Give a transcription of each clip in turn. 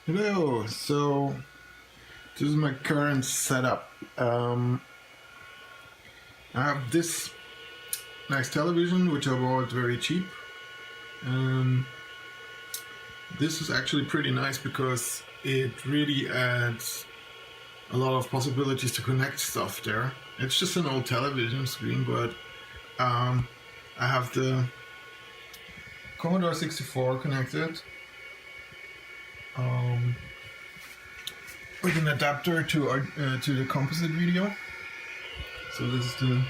Hello, so this is my current setup. I have this nice television which I bought very cheap. This is actually pretty nice because it really adds a lot of possibilities to connect stuff there. It's just an old television screen, but I have the Commodore 64 connected. With an adapter to the composite video. So this is the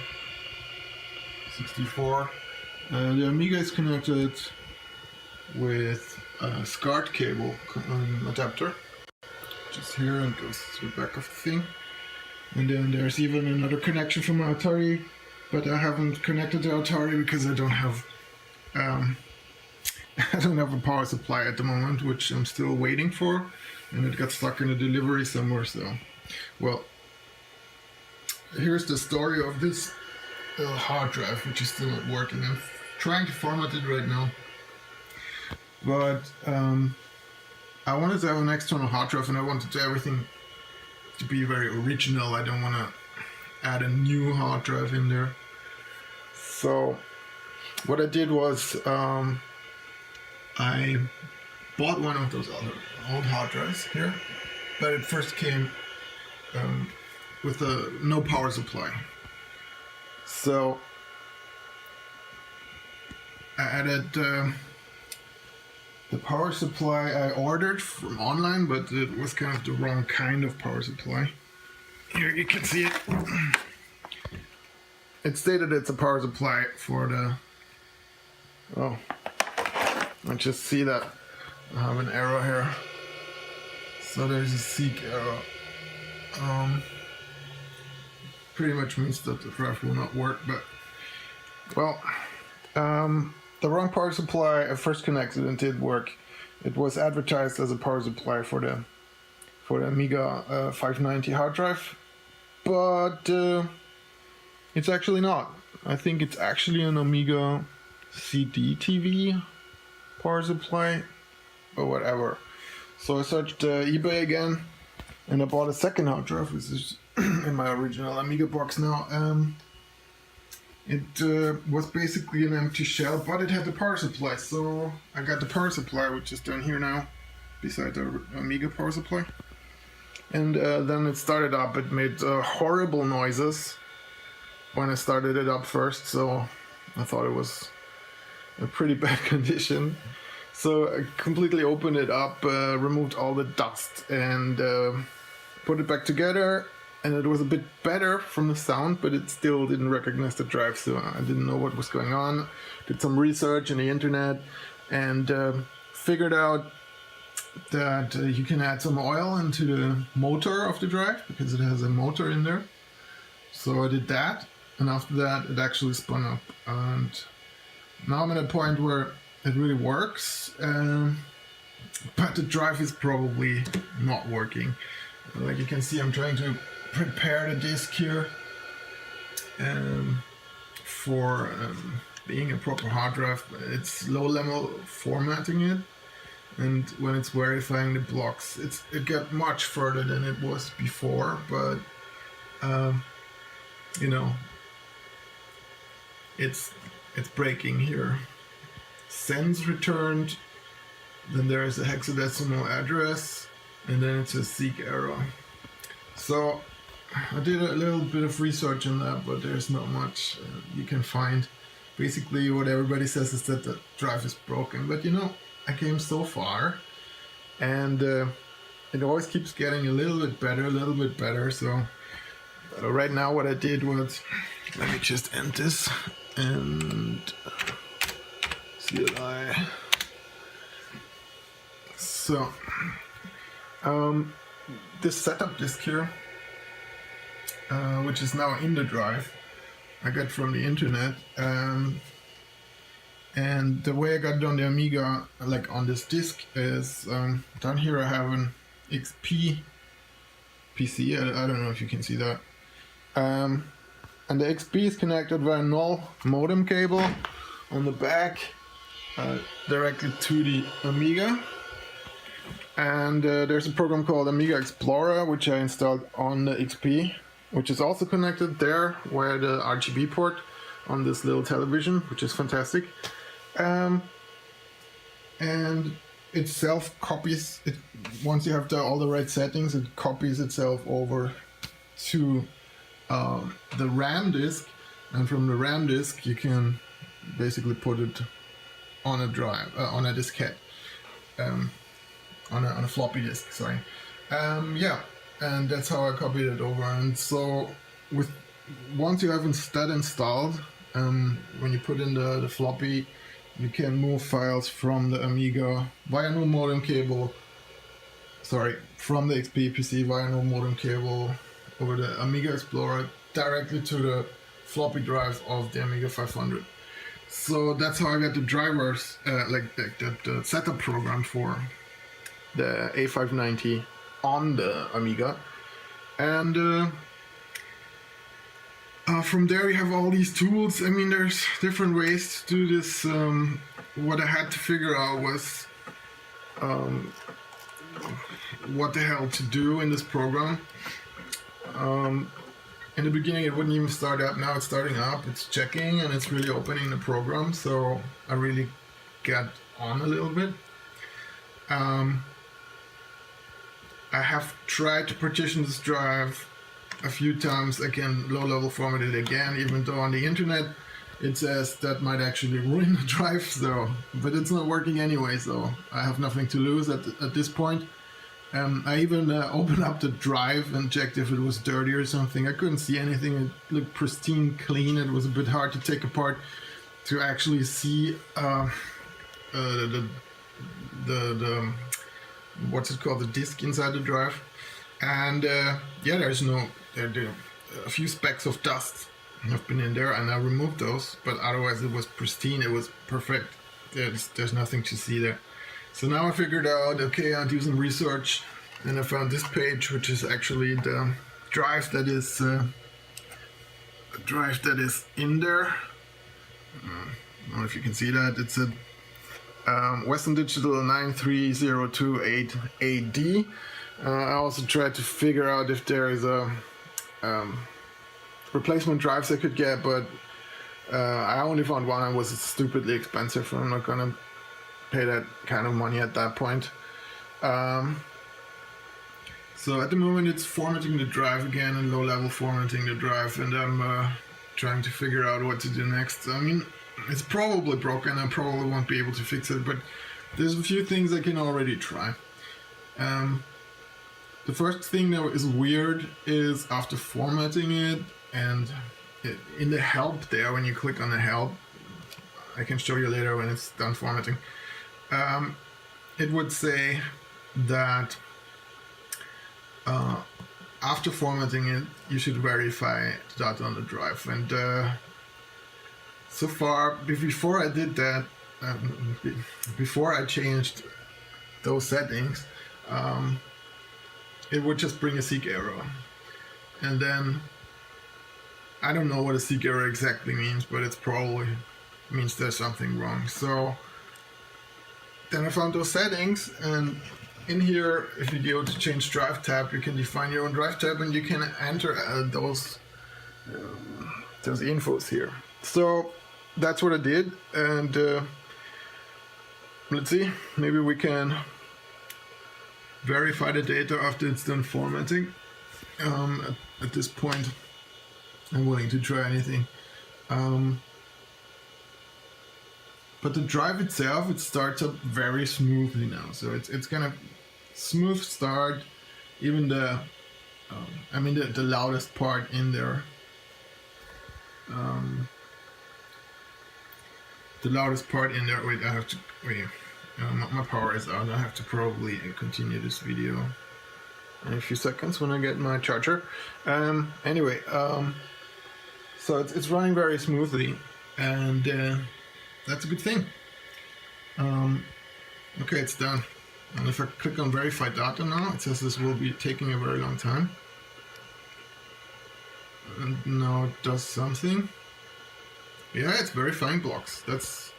64. The Amiga is connected with a SCART cable adapter, just here, and goes to the back of the thing. And then there's even another connection from my Atari, but I haven't connected the Atari because I don't have I don't have a power supply at the moment, which I'm still waiting for, and it got stuck in a delivery somewhere. So, well, here's the story of this little hard drive, which is still not working. I'm trying to format it right now, but I wanted to have an external hard drive, and I wanted everything to be very original. I don't want to add a new hard drive in there. So what I did was I bought one of those other old hard drives here, but it first came with no power supply. So I added the power supply I ordered from online, but it was kind of the wrong kind of power supply. Here you can see it. It stated it's a power supply for the... Oh, I just see that I have an error here. So there's a seek error. Pretty much means that the drive will not work, but well, the wrong power supply I first connected and did work. It was advertised as a power supply for the Amiga A590 hard drive, but it's actually not. I think it's actually an Amiga CD TV power supply, or whatever. So I searched eBay again, and I bought a second hard drive, which is in my original Amiga box now. It was basically an empty shell, but it had the power supply, so I got the power supply, which is down here now, beside the Amiga power supply. And then it started up. It made horrible noises when I started it up first, so I thought it was a pretty bad condition. So I completely opened it up, removed all the dust, and put it back together, and it was a bit better from the sound, but it still didn't recognize the drive, so I didn't know what was going on. Did some research on the internet and figured out that you can add some oil into the motor of the drive, because it has a motor in there. So I did that, and after that it actually spun up, and now I'm at a point where it really works, but the drive is probably not working. Like you can see, I'm trying to prepare the disk here for being a proper hard drive. It's low level formatting it, and when it's verifying the blocks, it got much further than it was before, but you know, it's breaking here. Sends returned, then there is a hexadecimal address, and then it's a seek error. So I did a little bit of research on that, but there's not much you can find. Basically what everybody says is that the drive is broken, but you know, I came so far, and it always keeps getting a little bit better. So right now what I did was, let me just end this and CLI. So this setup disk here, which is now in the drive, I got from the internet, and the way I got it on the Amiga, like on this disk, is down here I have an XP PC. I don't know if you can see that, and the XP is connected via null modem cable on the back directly to the Amiga. And there's a program called Amiga Explorer, which I installed on the XP, which is also connected there where the RGB port on this little television, which is fantastic. And it self copies it once you have all the right settings. It copies itself over to the RAM disk, and from the RAM disk you can basically put it on a drive, on a diskette, on a floppy disk. Sorry. Yeah, and that's how I copied it over. And so once you have that installed, when you put in the floppy, you can move files from the Amiga via no modem cable. Sorry, from the XP PC via no modem cable over the Amiga Explorer directly to the floppy drive of the Amiga 500. So that's how I got the drivers, the setup program for the A590 on the Amiga. And from there you have all these tools. I mean, there's different ways to do this. What I had to figure out was what the hell to do in this program. In the beginning it wouldn't even start up. Now it's starting up, it's checking, and it's really opening the program. So I really got on a little bit. I have tried to partition this drive a few times. Again, low-level formatted again, even though on the internet it says that might actually ruin the drive. So, but it's not working anyway, so I have nothing to lose at this point. I even opened up the drive and checked if it was dirty or something. I couldn't see anything. It looked pristine, clean. It was a bit hard to take apart to actually see the what's it called, the disk inside the drive. And yeah, there's a few specks of dust have been in there, and I removed those, but otherwise it was pristine. It was perfect. There's nothing to see there. So now I figured out, okay, I'll do some research, and I found this page, which is actually the drive that is in there. I don't know if you can see that. It's a Western Digital 93028 AD. I also tried to figure out if there is a replacement drives I could get, but I only found one and was stupidly expensive. I'm not gonna pay that kind of money at that point. So at the moment it's formatting the drive again, and low-level formatting the drive, and I'm trying to figure out what to do next. I mean, it's probably broken. I probably won't be able to fix it, but there's a few things I can already try. The first thing that is weird is after formatting it, and in the help there, when you click on the help, I can show you later when it's done formatting, it would say that after formatting it, you should verify the data on the drive. And so far, before I did that, before I changed those settings, it would just bring a seek error. And then, I don't know what a seek error exactly means, but it's probably means there's something wrong. So then I found those settings, and in here, if you go to change drive tab, you can define your own drive tab, and you can enter those infos here. So that's what I did, and let's see, maybe we can verify the data after it's done formatting. At this point, I'm willing to try anything. But the drive itself, it starts up very smoothly now. So it's gonna smooth start. Even the loudest part in there. The loudest part in there. Wait, I have to wait. My power is out. I have to probably continue this video in a few seconds when I get my charger. Anyway, so it's running very smoothly, and that's a good thing. Okay, it's done. And if I click on verify data now, it says this will be taking a very long time. And now it does something. Yeah, it's verifying blocks. That's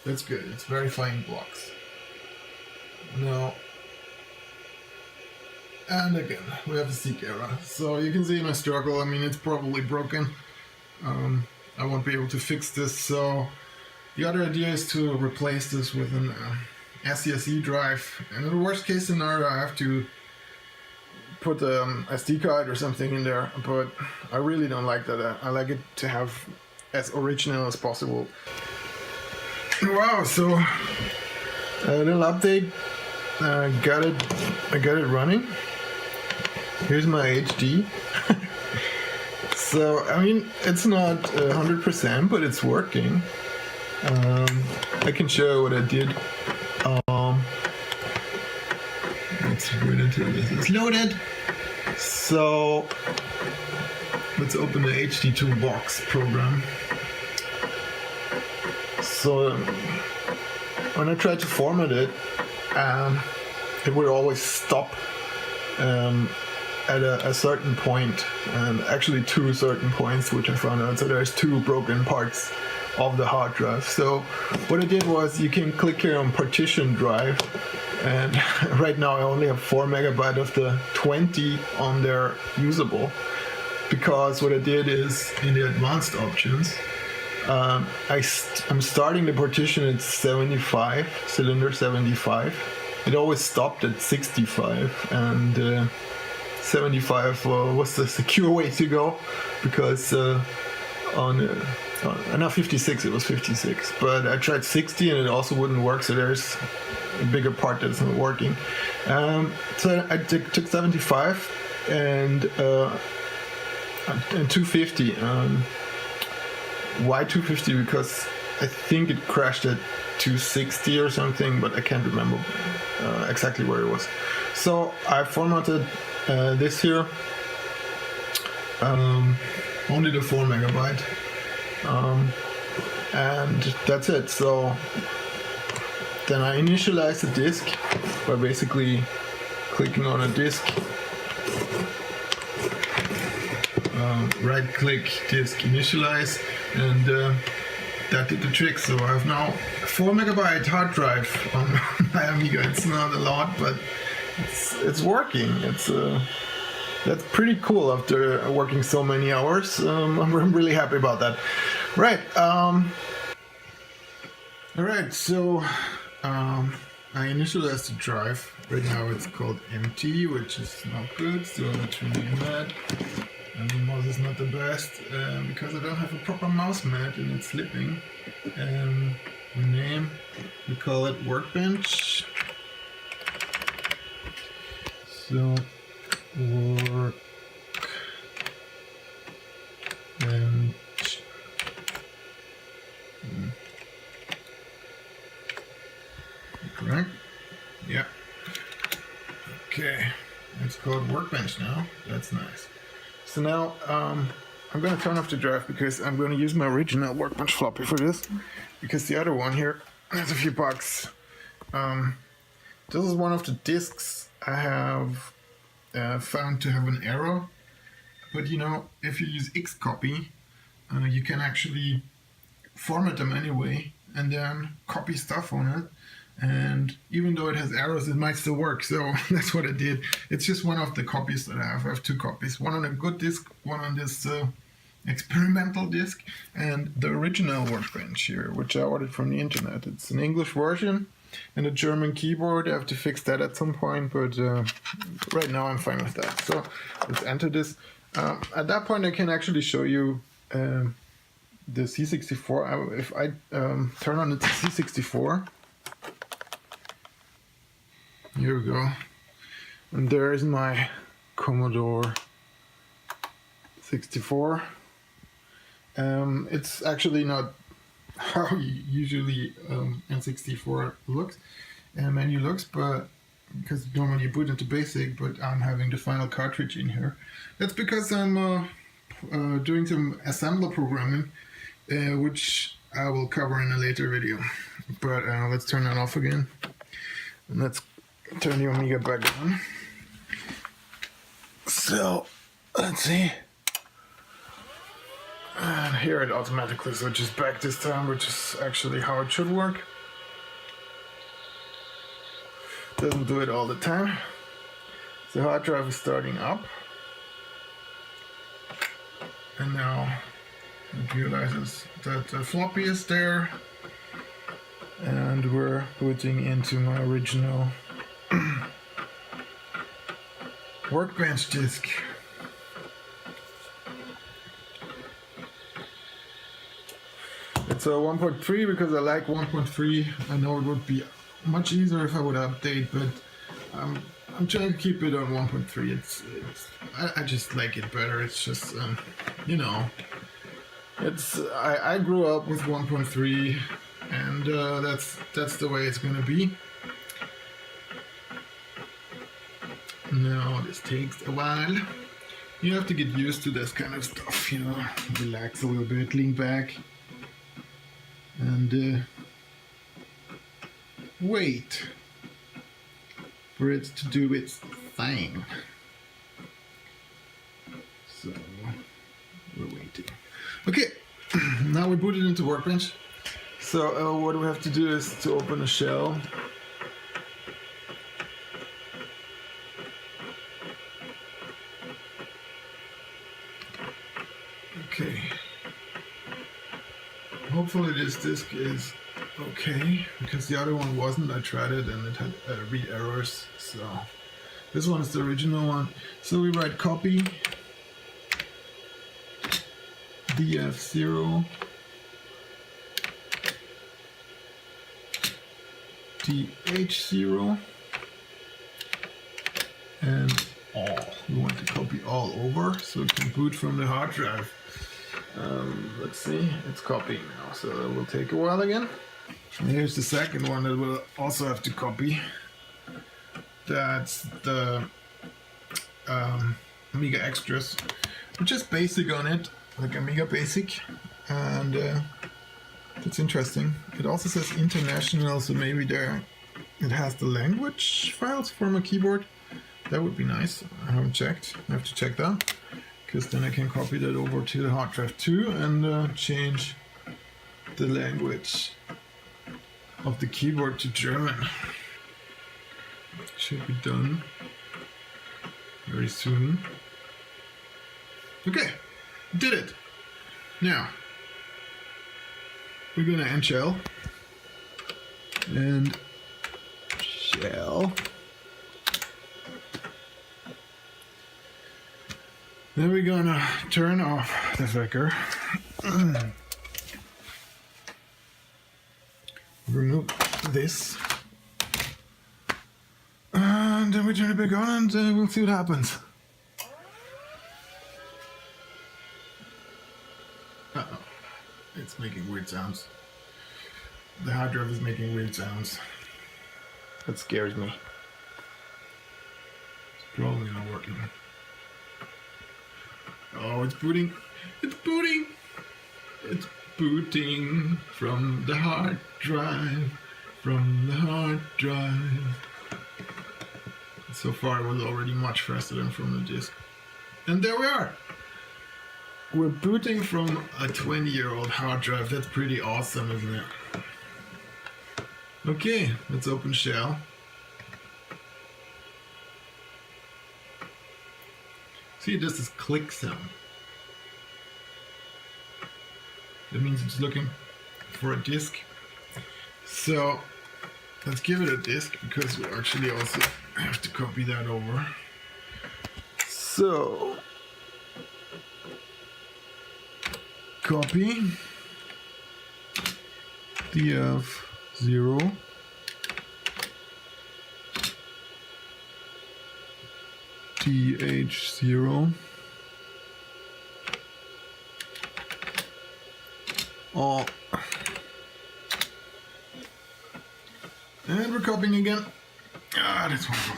good. It's verifying blocks. Now, And again, we have a seek error. So you can see my struggle. I mean, it's probably broken. I won't be able to fix this. So the other idea is to replace this with an SCSE drive. And in the worst case scenario, I have to put an SD card or something in there. But I really don't like that. I like it to have as original as possible. Wow, so a little update. I got it running. Here's my HD. So I mean, it's not 100%, but it's working. I can show you what I did. Let's wait until this is loaded. So let's open the HD Toolbox program. So when I tried to format it, it would always stop at a certain point, and actually two certain points, which I found out. So there's two broken parts of the hard drive. So what I did was, you can click here on partition drive, and right now I only have 4 megabytes of the 20 on there usable, because what I did is, in the advanced options, I'm starting the partition at 75, cylinder 75. It always stopped at 65, and 75 was the secure way to go, because now 56, it was 56, but I tried 60 and it also wouldn't work, so there's a bigger part that's not working. So I took 75 and 250. Why 250? Because I think it crashed at 260 or something, but I can't remember exactly where it was. So I formatted this here, only the 4 megabyte, and that's it. So then I initialize the disk by basically clicking on a disk, right click, disk initialize, and that did the trick. So I have now a 4 megabyte hard drive on my Amiga. It's not a lot, but it's working. That's pretty cool after working so many hours. I'm really happy about that. Right. Alright, so I initialized the drive. Right now it's called empty, which is not good, so let's rename that. And the mouse is not the best because I don't have a proper mouse mat and it's slipping. Rename, we call it workbench. So workbench. Correct? Yeah. Okay. It's called workbench now. That's nice. So now I'm going to turn off the drive because I'm going to use my original workbench floppy for this, because the other one here has a few bugs. This is one of the disks I have found to have an error, but you know, if you use Xcopy, you can actually format them anyway and then copy stuff on it, and even though it has errors, it might still work. So that's what I did. It's just one of the copies that I have. I have two copies, one on a good disk, one on this experimental disk, and the original workbench here, which I ordered from the internet. It's an English version and a German keyboard. I have to fix that at some point, but right now I'm fine with that. So let's enter this. At that point I can actually show you the C64. If I turn on the C64, here we go, and there is my Commodore 64. It's actually not how usually N64 looks, menu looks, but because normally you put into basic, but I'm having the final cartridge in here. That's because I'm doing some assembler programming, which I will cover in a later video. But let's turn that off again, and let's turn the Amiga back on. So let's see. And here it automatically switches back this time, which is actually how it should work. Doesn't do it all the time. The hard drive is starting up. And now it realizes that the floppy is there. And we're booting into my original Workbench disk. It's a 1.3 because I like 1.3. I know it would be much easier if I would update, but I'm trying to keep it on 1.3. I just like it better. It's just you know, I grew up with 1.3, and that's the way it's gonna be. Now this takes a while. You have to get used to this kind of stuff, you know. Relax a little bit, lean back, and wait for it to do its thing. So we're waiting. Okay, now we put it into Workbench. So what we have to do is to open a shell. Okay. Hopefully this disk is okay, because the other one wasn't. I tried it and it had read errors. So this one is the original one. So we write copy df0 dh0 and all. We want to copy all over so it can boot from the hard drive. Let's see, it's copying now, so it will take a while again. And here's the second one that we'll also have to copy. That's the Amiga Extras, which is basic on it, like Amiga Basic, and it's interesting. It also says international, so maybe it has the language files for my keyboard. That would be nice. I haven't checked. I have to check that, because then I can copy that over to the hard drive too and change the language of the keyboard to German. Should be done very soon. Okay, did it. Now we're gonna end shell and shell. Then we're gonna turn off the wecker. Remove this. And then we turn it back on and we'll see what happens. Uh-oh. It's making weird sounds. The hard drive is making weird sounds. That scares me. It's probably not working. Oh, it's booting. It's booting. It's booting from the hard drive. From the hard drive. So far it was already much faster than from the disk. And there we are. We're booting from a 20-year-old hard drive. That's pretty awesome, isn't it? Okay, let's open shell. See, this is click sound. That means it's looking for a disk. So let's give it a disk, because we actually also have to copy that over. So copy df0 dh0 all, and we're copying again. Ah, that's wonderful.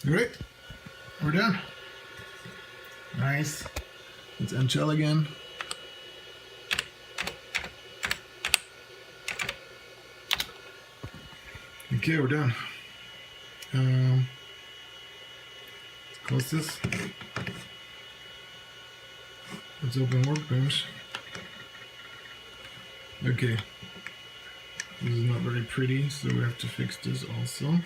Great, we're done. Nice. Let's end shell again. Okay, we're done. Let's close this. Let's open Workbench. Okay. This is not very pretty, so we have to fix this also.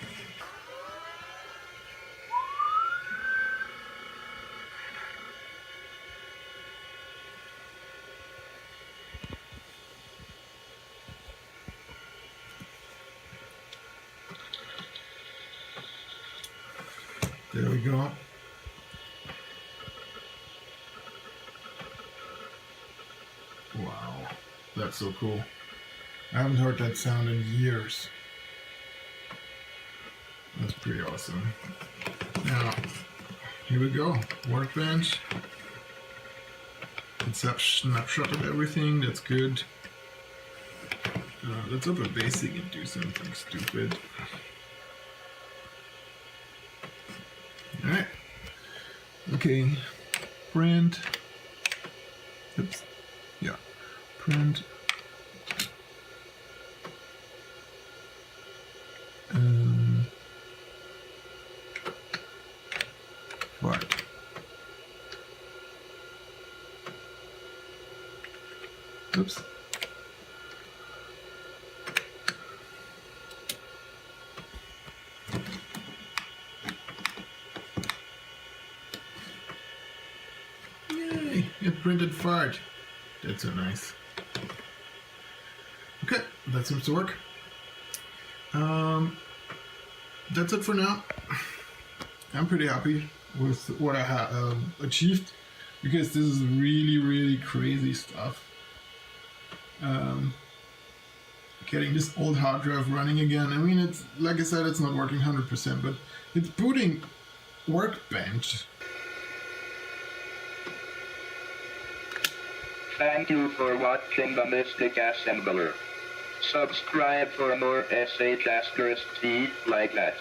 There we go. Wow, that's so cool. I haven't heard that sound in years. That's pretty awesome. Now, here we go. Workbench. Let's have a snapshot of everything. That's good. Let's open Basic and do something stupid. Alright. Okay. Print. Oops. Yeah. Print. What? Oops. Yay! It printed fart. That's so nice. Okay, that seems to work. That's it for now. I'm pretty happy with what I have achieved, because this is really crazy stuff. Getting this old hard drive running again. I mean, it's like I said, it's not working 100%, but it's booting Workbench. Thank you for watching the Mystic Assembler. Subscribe for more SH*T like that.